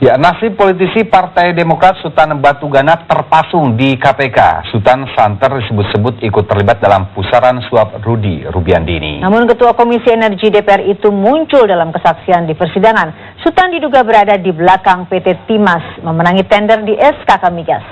Ya, nasib politisi Partai Demokrat Sutan Batugana terpasung di KPK. Sutan santer disebut-sebut ikut terlibat dalam pusaran suap Rudy Rubiandini. Namun Ketua Komisi Energi DPR itu muncul dalam kesaksian di persidangan. Sutan diduga berada di belakang PT Timas memenangi tender di SKK Migas.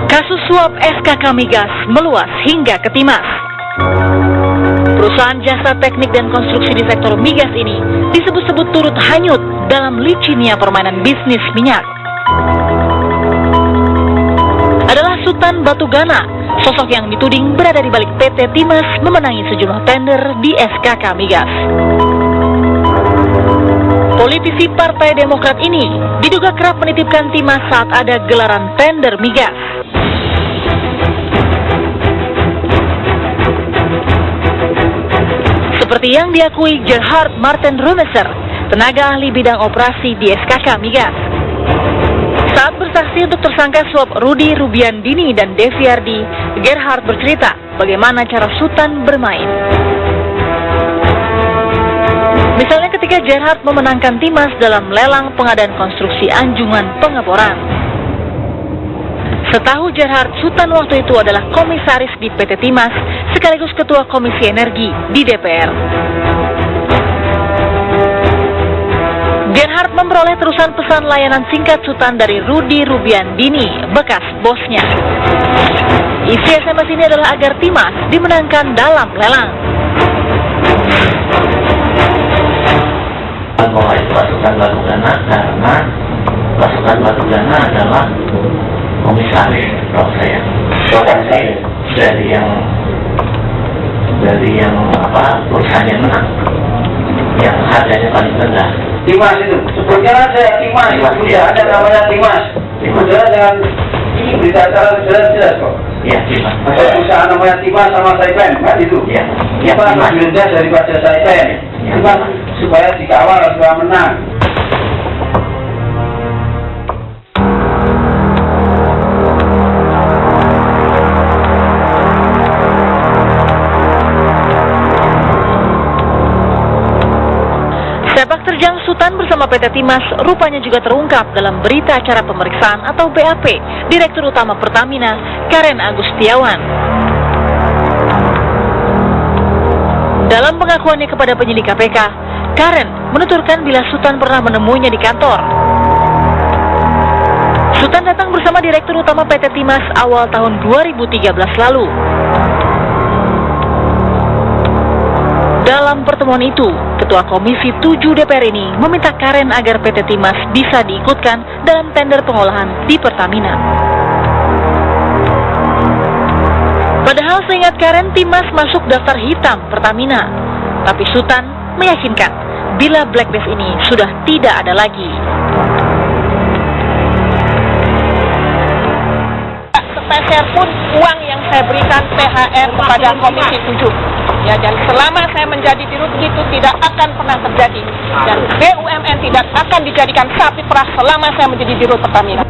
Kasus suap SKK Migas meluas hingga ke Timas. Perusahaan jasa teknik dan konstruksi di sektor migas ini disebut-sebut turut hanyut dalam licinnya permainan bisnis minyak. Adalah Sutan Batugana, sosok yang dituding berada di balik PT Timas memenangi sejumlah tender di SKK Migas. Politisi Partai Demokrat ini diduga kerap menitipkan Timas saat ada gelaran tender migas. Seperti yang diakui Gerhard Martin Rumeser, tenaga ahli bidang operasi di SKK Migas. Saat bersaksi untuk tersangka suap Rudy Rubiandini dan Deviardi, Gerhard bercerita bagaimana cara Sutan bermain. Misalnya ketika Gerhard memenangkan Timas dalam lelang pengadaan konstruksi Anjungan Pengaporan. Setahu Gerhard, Sutan waktu itu adalah komisaris di PT Timas sekaligus Ketua Komisi Energi di DPR. Gerhard memperoleh terusan pesan layanan singkat Sutan dari Rudy Rubiandini, bekas bosnya. Isi SMS ini adalah agar Timas dimenangkan dalam lelang. Bahwa itu pasukan Batugana karena pasukan Batugana adalah komisaris kalau saya dari yang perusahaan yang menang, yang harganya paling rendah. Timas itu sepertinya ada Timas, sudah ada namanya Timas. Sudah dengan ini berita acara sudah jelas kok. Ya, Timas. Ada perusahaan namanya Timas sama Saipen kan itu. Ya, Timas lebih rendah daripada Saipen. Timas supaya dikawal supaya menang. Sepak terjang Sutan bersama PT Timas rupanya juga terungkap dalam berita acara pemeriksaan atau BAP Direktur Utama Pertamina, Karen Agustiawan. Dalam pengakuannya kepada penyidik KPK, Karen menuturkan bila Sutan pernah menemuinya di kantor. Sutan datang bersama Direktur Utama PT Timas awal tahun 2013 lalu. Dalam pertemuan itu, Ketua Komisi 7 DPR ini meminta Karen agar PT Timas bisa diikutkan dalam tender pengolahan di Pertamina. Padahal seingat Karen, Timas masuk daftar hitam Pertamina. Tapi Sutan meyakinkan bila blacklist ini sudah tidak ada lagi. Sepeser pun uang yang saya berikan THR kepada Komisi 7. Ya, dan selama saya menjadi dirut itu tidak akan pernah terjadi. Dan BUMN tidak akan dijadikan sapi perah selama saya menjadi dirut Pertamina.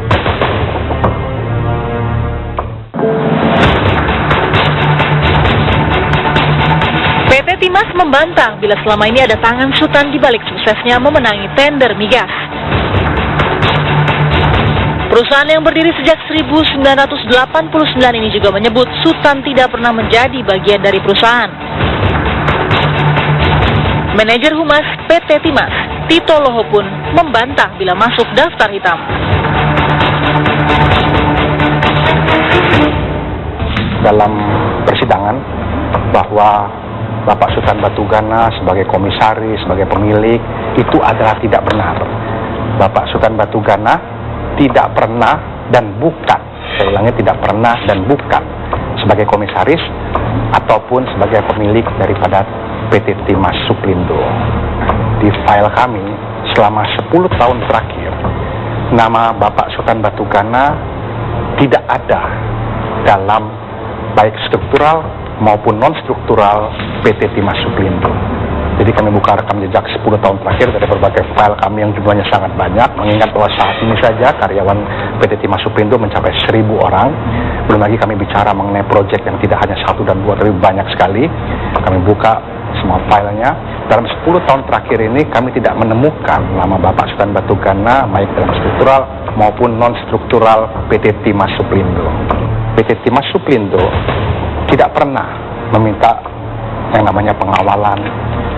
PT Timas membantah bila selama ini ada tangan Sutan di balik suksesnya memenangi tender migas. Perusahaan yang berdiri sejak 1989 ini juga menyebut Sutan tidak pernah menjadi bagian dari perusahaan. Manajer Humas PT Timas, Tito Loho pun membantah bila masuk daftar hitam. Dalam persidangan bahwa Bapak Sutan Batugana sebagai komisaris, sebagai pemilik, itu adalah tidak benar. Bapak Sutan Batugana tidak pernah dan bukan, saya ulangnya tidak pernah dan bukan sebagai komisaris ataupun sebagai pemilik daripada PT Timas Suplindo. Di file kami selama 10 tahun terakhir nama Bapak Sultan Batu Gana tidak ada dalam baik struktural maupun non-struktural PT Timas Suplindo. Jadi kami buka rekam jejak 10 tahun terakhir dari berbagai file kami yang jumlahnya sangat banyak, mengingat bahwa saat ini saja karyawan PT Timas Suplindo mencapai 1.000 orang. Belum lagi kami bicara mengenai proyek yang tidak hanya 1 dan 2, tapi banyak sekali. Kami buka semua filenya. Dalam 10 tahun terakhir ini kami tidak menemukan nama Bapak Sultan Batu Gana baik dalam struktural maupun non-struktural PT Timas Suplindo. PT Timas Suplindo tidak pernah meminta yang namanya pengawalan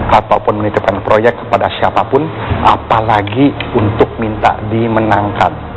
ataupun menitipkan proyek kepada siapapun, apalagi untuk minta dimenangkan.